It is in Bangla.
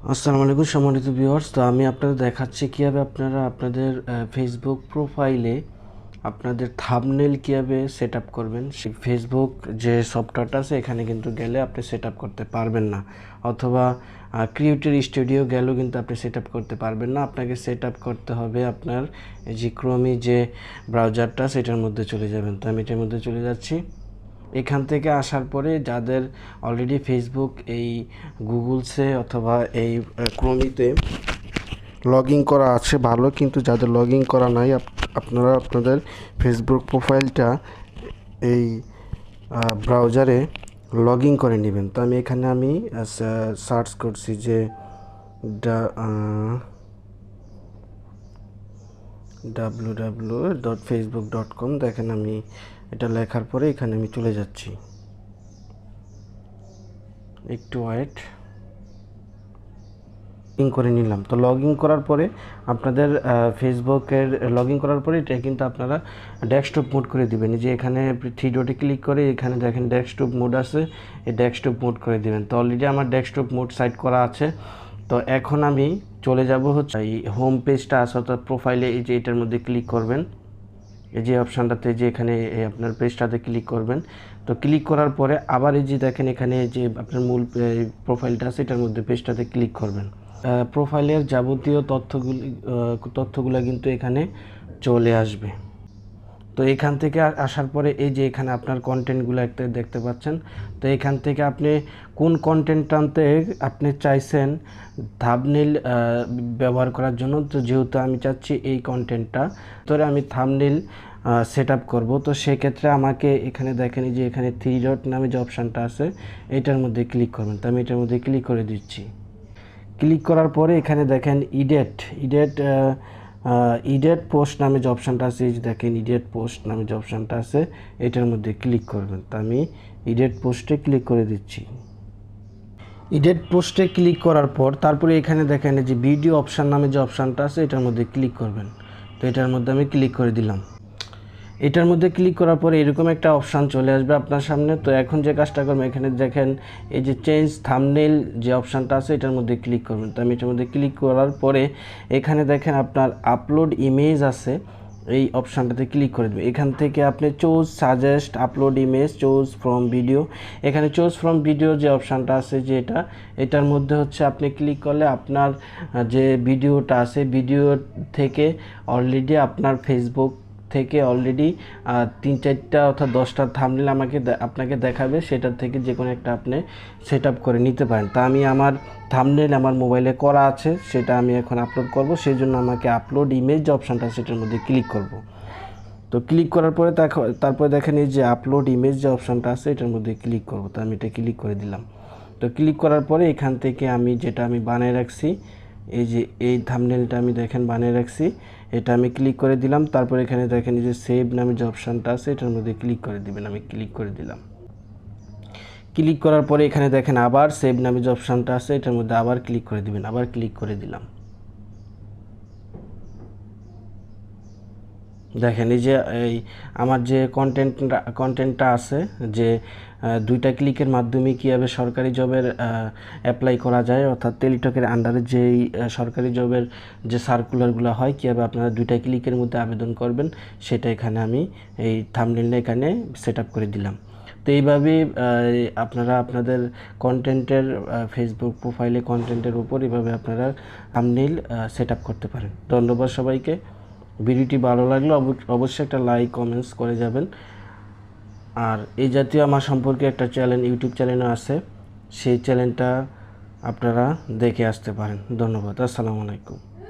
আসসালামু আলাইকুম সম্মানিত ভিউয়ার্স। তো আমি আপনাদের দেখাচ্ছি কীভাবে আপনারা আপনাদের ফেসবুক প্রোফাইলে আপনাদের থাম্বনেল কীভাবে সেট আপ করবেন। সেই ফেসবুক যে সফটওয়্যারটা আছে এখানে কিন্তু গেলে আপনি সেট আপ করতে পারবেন না, অথবা ক্রিয়েটর স্টুডিও গেলেও কিন্তু আপনি সেট আপ করতে পারবেন না। আপনাকে সেট আপ করতে হবে আপনার যে ক্রোমি যে ব্রাউজারটা সেটার মধ্যে চলে যাবেন। তো আমি এটার মধ্যে চলে যাচ্ছি। এখান থেকে আসার পরে যাদের অলরেডি ফেসবুক এই গুগলসে অথবা এই ক্রোমিতে লগ ইন করা আছে ভালো, কিন্তু যাদের লগ ইন করা নাই আপনারা আপনাদের ফেসবুক প্রোফাইলটা এই ব্রাউজারে লগ ইন করে নেবেন। তো আমি এখানে সার্চ করছি যে www.facebook.com। দেখেন আমি এটা লেখার পরে এখানে আমি চলে যাচ্ছি, একটু ওয়েট ইন করে নিলাম। তো লগ ইন করার পরে আপনাদের ফেসবুকের লগ ইন করার পরে এটা কিন্তু আপনারা ডেস্কটপ মোড করে দিবেন। যে এখানে থ্রি ডটে ক্লিক করে এখানে দেখেন ডেস্কটপ মোড আছে, এই ডেস্কটপ মোড করে দিবেন। তো অলরেডি আমার ডেস্কটপ মোড সাইট করা আছে। তো এখন আমি চলে যাব হচ্ছে এই হোম পেজটা আছে, অর্থাৎ প্রোফাইলে এই যে এটার মধ্যে ক্লিক করবেন, এই যে অপশানটাতে যে এখানে আপনার পেজটাতে ক্লিক করবেন। তো ক্লিক করার পরে আবার এই যে দেখেন এখানে যে আপনার মূল প্রোফাইলটা আছে এটার মধ্যে পেজটাতে ক্লিক করবেন। প্রোফাইলের যাবতীয় তথ্যগুলো কিন্তু এখানে চলে আসবে। তো এখান থেকে আসার পরে এই যে এখানে আপনার কন্টেন্টগুলো একটা দেখতে পাচ্ছেন। তো এখান থেকে আপনি কোন কন্টেন্টটাতে আপনি চাইছেন থাম্বনেল ব্যবহার করার জন্য। তো যেহেতু আমি চাচ্ছি এই কন্টেন্টটা ধরে আমি থাম্বনেল সেট আপ করবো, তো সেক্ষেত্রে আমাকে এখানে দেখেন যে এখানে থ্রি ডট নামে যে অপশানটা আছে এটার মধ্যে ক্লিক করবেন। তো আমি এটার মধ্যে ক্লিক করে দিচ্ছি। ক্লিক করার পরে এখানে দেখেন ইডেট পোস্ট নামে যে অপশানটা আছে, এই যে দেখেন ইডেট পোস্ট নামে যে অপশানটা আছে এটার মধ্যে ক্লিক করবেন। তো আমি ইডেট পোস্টে ক্লিক করে দিচ্ছি। ইডেট পোস্টে ক্লিক করার পর তারপরে এখানে দেখেন যে ভিডিও অপশান নামে যে অপশানটা আছে এটার মধ্যে ক্লিক করবেন। তো এটার মধ্যে আমি ক্লিক করে দিলাম। এটার মধ্যে ক্লিক করার পরে এরকম একটা অপশান চলে আসবে আপনার সামনে। তো এখন যে কাজটা করবেন এখানে দেখেন এই যে চেঞ্জ থাম্বনেল যে অপশানটা আছে এটার মধ্যে ক্লিক করবেন। তো আমি এটার মধ্যে ক্লিক করার পরে এখানে দেখেন আপনার আপলোড ইমেজ আছে, এই অপশানটাতে ক্লিক করে দেবেন। এখান থেকে আপনি choose suggest upload image choose from video, এখানে চুজ ফ্রম ভিডিও যে অপশানটা আছে যে এটার মধ্যে হচ্ছে আপনি ক্লিক করলে আপনার যে ভিডিওটা আছে ভিডিও থেকে অলরেডি আপনার ফেসবুক থেকে অলরেডি 3-4টা অর্থাৎ 10টা থাম্বনেল আপনাকে দেখাবে, সেটার থেকে যে কোনো একটা আপনি সেট আপ করে নিতে পারেন। তা আমি আমার থাম্বনেল আমার মোবাইলে করা আছে, সেটা আমি এখন আপলোড করব, সেই জন্য আমাকে আপলোড ইমেজ যে অপশানটা সেটার মধ্যে ক্লিক করব। তো ক্লিক করার পরে তারপরে দেখেন এই যে আপলোড ইমেজ যে অপশানটা আছে এটার মধ্যে ক্লিক করব। তো আমি এটা ক্লিক করে দিলাম। তো ক্লিক করার পরে এখান থেকে আমি যেটা আমি বানিয়ে রাখছি এই যে এই থাম্বনেলটা আমি দেখেন বানিয়ে রাখছি, এটা আমি ক্লিক করে দিলাম। তারপর এখানে দেখেন এই যে সেভ নামে যে অপশানটা আছে এটার মধ্যে ক্লিক করে দিবেন। আমি ক্লিক করে দিলাম। ক্লিক করার পরে এখানে দেখেন আবার সেভ নামে যে অপশানটা আছে এটার মধ্যে আবার ক্লিক করে দিবেন। আবার ক্লিক করে দিলাম। দেখেন এই যে এই আমার যে কন্টেন্টটা আছে যে 2টা ক্লিকের মাধ্যমে কীভাবে সরকারি জবের অ্যাপ্লাই করা যায়, অর্থাৎ টেলিটকের আন্ডারে যেই সরকারি জবের যে সার্কুলারগুলো হয় কীভাবে আপনারা 2টা ক্লিকের মধ্যে আবেদন করবেন সেটা এখানে আমি এই থাম্বনেলটা এখানে সেট আপ করে দিলাম। তো এইভাবে আপনারা আপনাদের কন্টেন্টের ফেসবুক প্রোফাইলে কন্টেন্টের উপর এভাবে আপনারা থাম্বনেল সেট আপ করতে পারেন। ধন্যবাদ সবাইকে। ভিডিওটি ভালো লাগলে অবশ্যই একটা লাইক কমেন্টস করে যাবেন। আর এই জাতীয় আমার সম্পর্কে একটা ইউটিউব চ্যানেলও আছে, সেই চ্যানেলটা আপনারা দেখে আসতে পারেন। ধন্যবাদ। আসসালামু আলাইকুম।